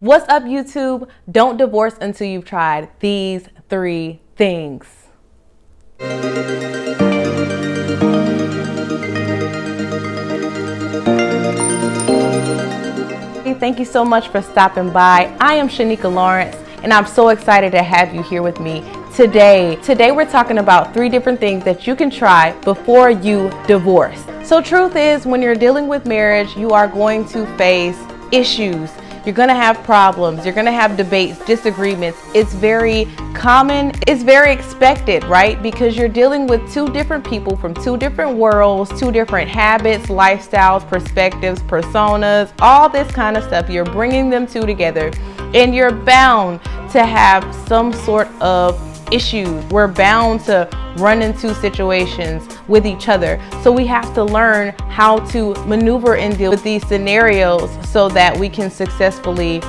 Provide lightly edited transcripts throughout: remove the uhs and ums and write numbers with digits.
What's up, YouTube? Don't divorce until you've tried these 3 things. Thank you so much for stopping by. I am Shanika Lawrence, and I'm so excited to have you here with me today. Today we're talking about 3 different things that you can try before you divorce. So truth is, when you're dealing with marriage, you are going to face issues. You're going to have problems. You're going to have debates, disagreements. It's very common. It's very expected, right? Because you're dealing with 2 different people from 2 different worlds, 2 different habits, lifestyles, perspectives, personas, all this kind of stuff. You're bringing them 2 together, and you're bound to have some sort of issues. We're bound to run into situations with each other. So we have to learn how to maneuver and deal with these scenarios so that we can successfully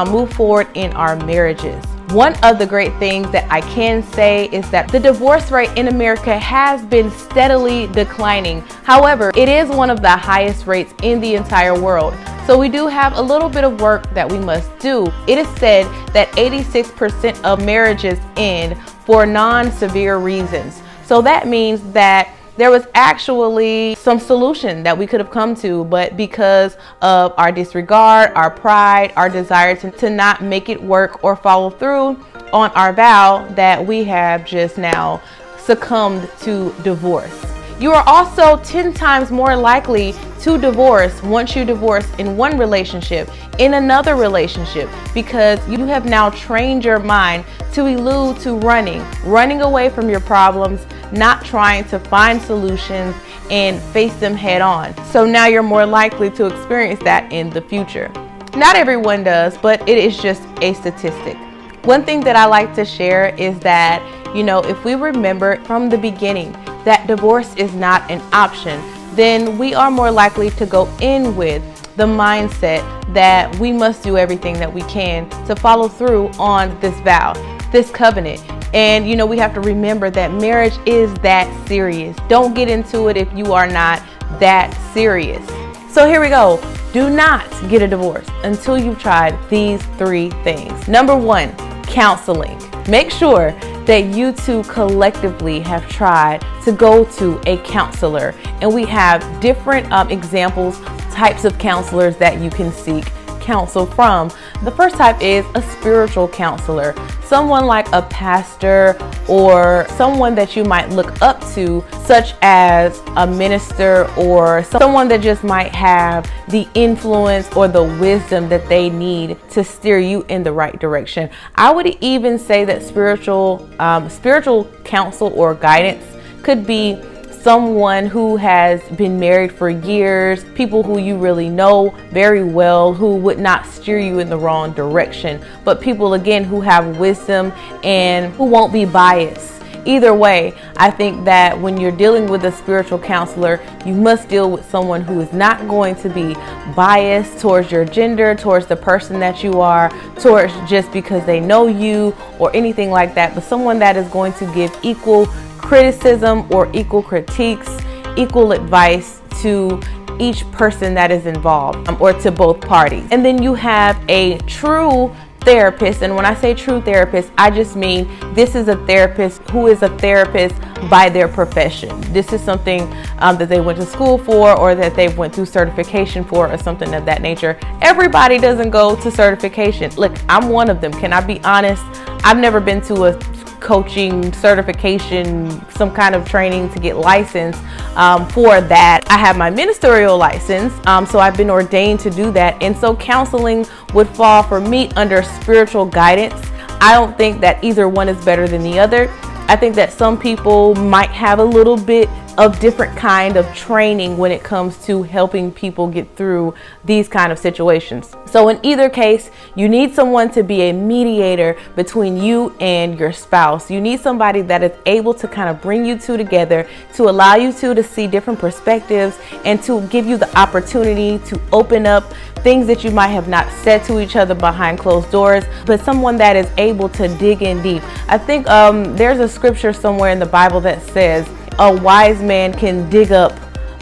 move forward in our marriages. One of the great things that I can say is that the divorce rate in America has been steadily declining. However, it is one of the highest rates in the entire world. So we do have a little bit of work that we must do. It is said that 86% of marriages end for non-severe reasons. So that means that there was actually some solution that we could have come to, but because of our disregard, our pride, our desire to not make it work or follow through on our vow, that we have just now succumbed to divorce. You are also 10 times more likely to divorce once you divorce in one relationship, in another relationship, because you have now trained your mind to elude to running away from your problems, not trying to find solutions and face them head on. So now you're more likely to experience that in the future. Not everyone does, but it is just a statistic. One thing that I like to share is that, if we remember from the beginning that divorce is not an option, then we are more likely to go in with the mindset that we must do everything that we can to follow through on this vow, this covenant. And we have to remember that marriage is that serious. Don't get into it if you are not that serious. So here we go. Do not get a divorce until you've tried these 3 things. Number 1, counseling. Make sure that you 2 collectively have tried to go to a counselor, and we have different examples, types of counselors that you can seek counsel from. The first type is a spiritual counselor, someone like a pastor or someone that you might look up to, such as a minister or someone that just might have the influence or the wisdom that they need to steer you in the right direction. I would even say that spiritual counsel or guidance could be someone who has been married for years, people who you really know very well, who would not steer you in the wrong direction, but people again who have wisdom and who won't be biased. Either way, I think that when you're dealing with a spiritual counselor, you must deal with someone who is not going to be biased towards your gender, towards the person that you are, towards just because they know you or anything like that, but someone that is going to give equal criticism or equal critiques, equal advice to each person that is involved, or to both parties. And then you have a true therapist, and when I say true therapist, I just mean this is a therapist who is a therapist by their profession. This is something that they went to school for, or that they went through certification for, or something of that nature. Everybody doesn't go to certification. Look, I'm one of them. Can I be honest? I've never been to a coaching certification, some kind of training to get licensed for that. I have my ministerial license, so I've been ordained to do that. And so counseling would fall for me under spiritual guidance. I don't think that either one is better than the other. I think that some people might have a little bit of different kind of training when it comes to helping people get through these kind of situations. So in either case, you need someone to be a mediator between you and your spouse. You need somebody that is able to kind of bring you 2 together, to allow you 2 to see different perspectives, and to give you the opportunity to open up things that you might have not said to each other behind closed doors, but someone that is able to dig in deep. I think there's a scripture somewhere in the Bible that says a wise man can dig up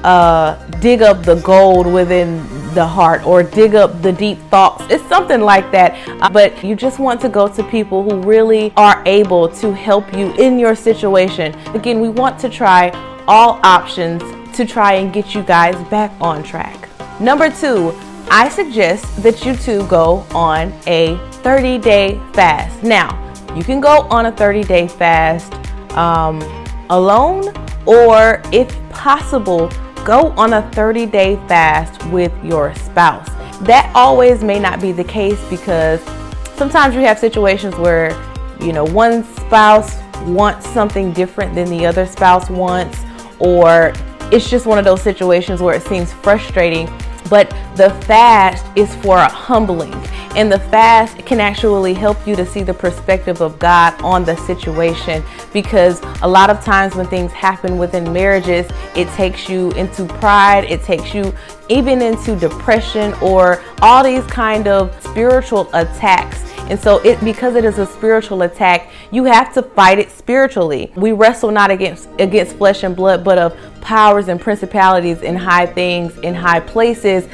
the gold within the heart or dig up the deep thoughts. It's something like that. But you just want to go to people who really are able to help you in your situation. Again, we want to try all options to try and get you guys back on track. Number 2, I suggest that you two go on a 30-day fast. Now, you can go on a 30-day fast alone, or if possible, go on a 30-day fast with your spouse. That always may not be the case, because sometimes you have situations where, you know, one spouse wants something different than the other spouse wants, or it's just one of those situations where it seems frustrating. But the fast is for humbling, and the fast can actually help you to see the perspective of God on the situation, because a lot of times when things happen within marriages, it takes you into pride, it takes you even into depression or all these kind of spiritual attacks. And so because it is a spiritual attack, you have to fight it spiritually. We wrestle not against flesh and blood, but of powers and principalities in high things, in high places,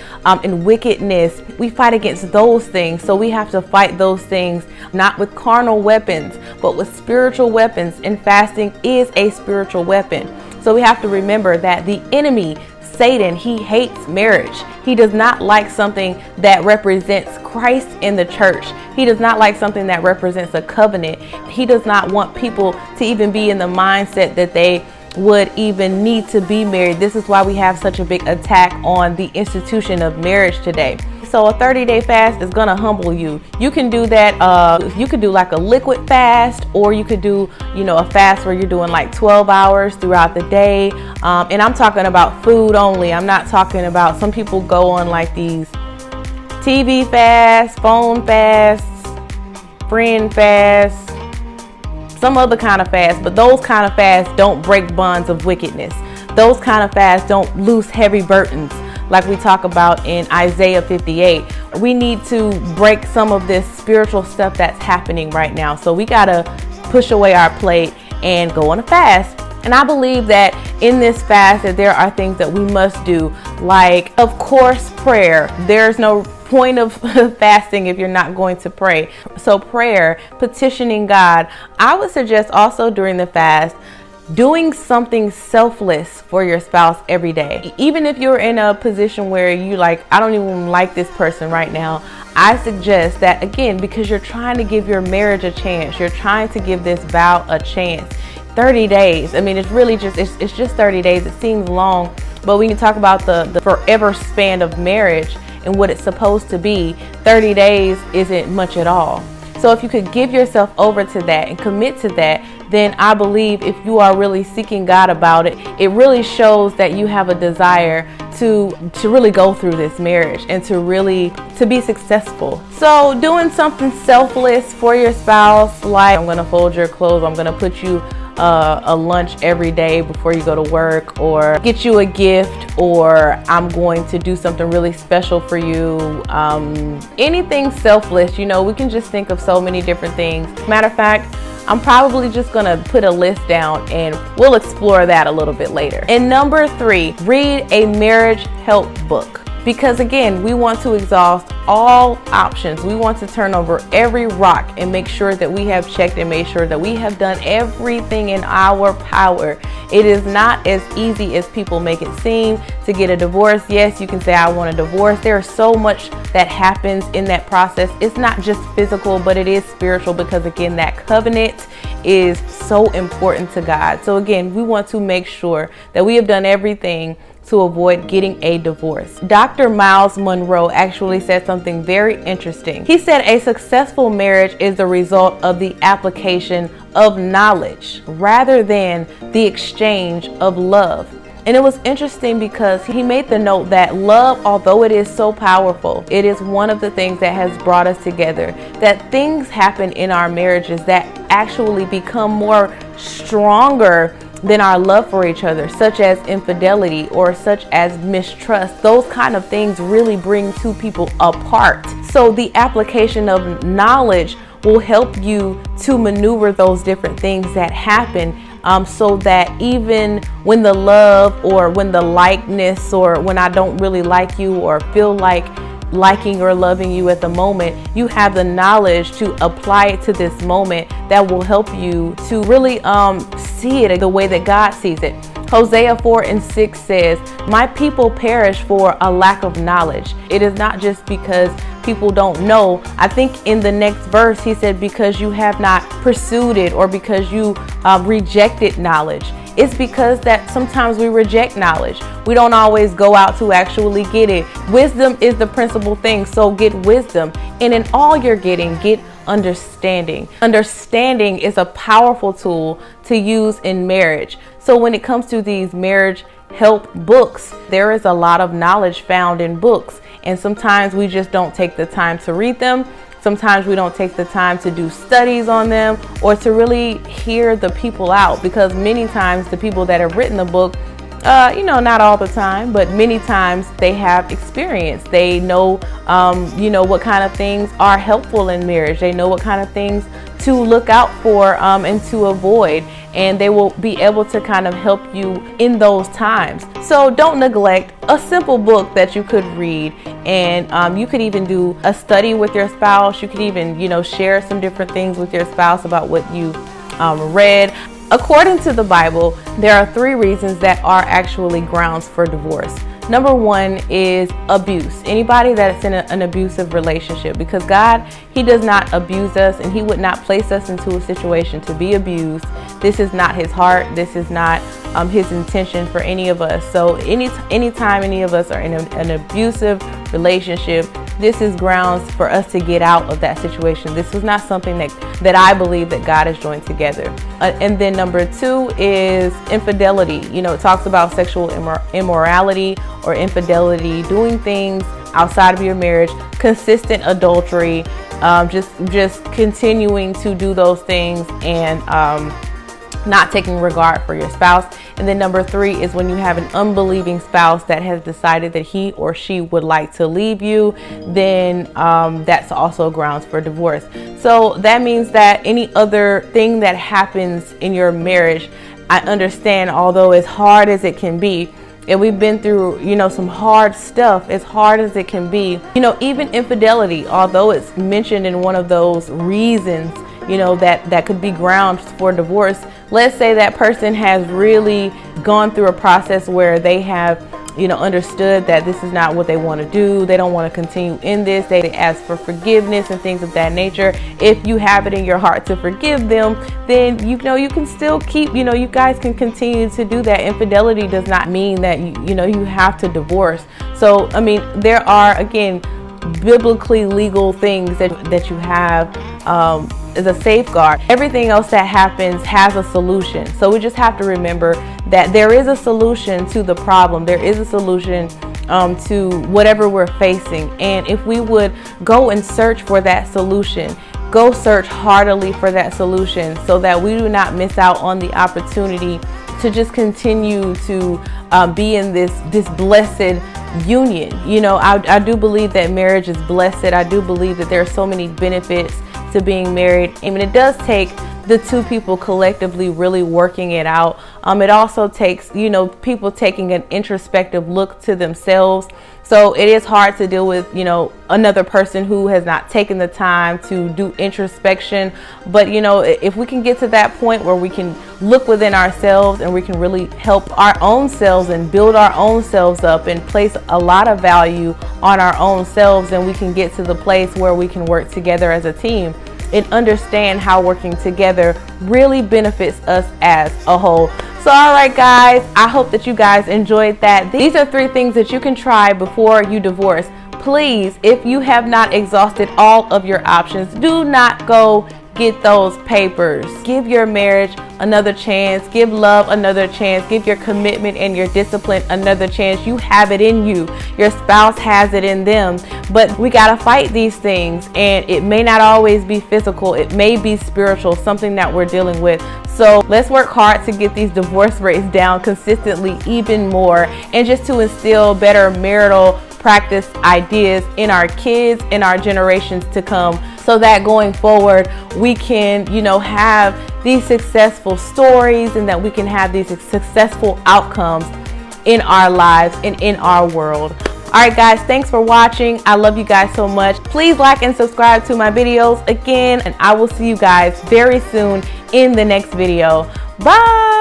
in wickedness. We fight against those things. So we have to fight those things not with carnal weapons, but with spiritual weapons. And fasting is a spiritual weapon. So we have to remember that the enemy, Satan, he hates marriage. He does not like something that represents Christ in the church. He does not like something that represents a covenant. He does not want people to even be in the mindset that they would even need to be married. This is why we have such a big attack on the institution of marriage today. So a 30-day fast is gonna humble you. You can do that. You could do like a liquid fast, or you could do, a fast where you're doing like 12 hours throughout the day. And I'm talking about food only. I'm not talking about, some people go on like these TV fasts, phone fasts, friend fasts, some other kind of fast, but those kind of fasts don't break bonds of wickedness. Those kind of fasts don't loose heavy burdens like we talk about in Isaiah 58. We need to break some of this spiritual stuff that's happening right now. So we gotta push away our plate and go on a fast. And I believe that in this fast that there are things that we must do, like, of course, prayer. There's no point of fasting if you're not going to pray. So prayer, petitioning God. I would suggest also during the fast, doing something selfless for your spouse every day. Even if you're in a position where you I don't even like this person right now, I suggest that, again, because you're trying to give your marriage a chance, you're trying to give this vow a chance. 30 days. I mean, it's really just, it's just 30 days. It seems long, but when you talk about the forever span of marriage and what it's supposed to be, 30 days isn't much at all. So if you could give yourself over to that and commit to that, then I believe if you are really seeking God about it, it really shows that you have a desire to really go through this marriage and to be successful. So doing something selfless for your spouse, like, I'm going to fold your clothes, I'm going to put you a lunch every day before you go to work, or get you a gift, or I'm going to do something really special for you. Anything selfless, we can just think of so many different things. Matter of fact, I'm probably just gonna put a list down and we'll explore that a little bit later. And number 3, read a marriage help book. Because again, we want to exhaust all options. We want to turn over every rock and make sure that we have checked and made sure that we have done everything in our power. It is not as easy as people make it seem to get a divorce. Yes, you can say, I want a divorce. There's so much that happens in that process. It's not just physical, but it is spiritual, because again, that covenant is so important to God. So again, we want to make sure that we have done everything to avoid getting a divorce. Dr. Miles Monroe actually said something very interesting. He said a successful marriage is the result of the application of knowledge rather than the exchange of love. And it was interesting because he made the note that love, although it is so powerful, it is one of the things that has brought us together. That things happen in our marriages that actually become more stronger than our love for each other, such as infidelity or such as mistrust. Those kind of things really bring two people apart. So the application of knowledge will help you to maneuver those different things that happen so that even when the love or when the likeness or when I don't really like you or feel like liking or loving you at the moment, you have the knowledge to apply it to this moment that will help you to really see it the way that God sees it. Hosea 4:6 says, "My people perish for a lack of knowledge." It is not just because people don't know. I think in the next verse he said, because you have not pursued it or because you rejected knowledge. It's because that sometimes we reject knowledge. We don't always go out to actually get it. Wisdom is the principal thing, so get wisdom. And in all you're getting, get understanding. Understanding is a powerful tool to use in marriage. So when it comes to these marriage help books, there is a lot of knowledge found in books. And sometimes we just don't take the time to read them. Sometimes we don't take the time to do studies on them or to really hear the people out, because many times the people that have written the book, not all the time, but many times they have experience. They know, what kind of things are helpful in marriage. They know what kind of things to look out for and to avoid. And they will be able to kind of help you in those times. So don't neglect a simple book that you could read. And you could even do a study with your spouse. You could even, share some different things with your spouse about what you read. According to the Bible, there are 3 reasons that are actually grounds for divorce. Number 1 is abuse. Anybody that's in an abusive relationship, because God, he does not abuse us and he would not place us into a situation to be abused. This is not his heart. This is not his intention for any of us. So anytime any of us are in an abusive relationship, this is grounds for us to get out of that situation. This was not something that I believe that God has joined together. And then number 2 is infidelity. It talks about sexual immorality or infidelity, doing things outside of your marriage, consistent adultery, just continuing to do those things and not taking regard for your spouse. And then number 3 is when you have an unbelieving spouse that has decided that he or she would like to leave you, then that's also grounds for divorce. So that means that any other thing that happens in your marriage, I understand, although as hard as it can be, and we've been through, some hard stuff, as hard as it can be, even infidelity, although it's mentioned in one of those reasons, that could be grounds for divorce. Let's say that person has really gone through a process where they have, understood that this is not what they want to do. They don't want to continue in this. They ask for forgiveness and things of that nature. If you have it in your heart to forgive them, then, you can still keep, you guys can continue to do that. Infidelity does not mean that, you have to divorce. So, there are, again, biblically legal things that you have is a safeguard. Everything else that happens has a solution. So we just have to remember that there is a solution to the problem. There is a solution to whatever we're facing. And if we would go and search for that solution, go search heartily for that solution so that we do not miss out on the opportunity to just continue to be in this blessed union. I do believe that marriage is blessed. I do believe that there are so many benefits to being married. It does take the 2 people collectively really working it out. It also takes, people taking an introspective look to themselves. So it is hard to deal with, another person who has not taken the time to do introspection. But, if we can get to that point where we can look within ourselves and we can really help our own selves and build our own selves up and place a lot of value on our own selves, then we can get to the place where we can work together as a team and understand how working together really benefits us as a whole. So all right, guys, I hope that you guys enjoyed that. These are 3 things that you can try before you divorce. Please, if you have not exhausted all of your options, do not go get those papers. Give your marriage another chance. Give love another chance. Give your commitment and your discipline another chance. You have it in you. Your spouse has it in them. But we got to fight these things. And it may not always be physical. It may be spiritual, something that we're dealing with. So let's work hard to get these divorce rates down consistently even more, and just to instill better marital practice ideas in our kids and our generations to come, so that going forward we can, have these successful stories and that we can have these successful outcomes in our lives and in our world. All right, guys, thanks for watching. I love you guys so much. Please like and subscribe to my videos again, and I will see you guys very soon in the next video. Bye.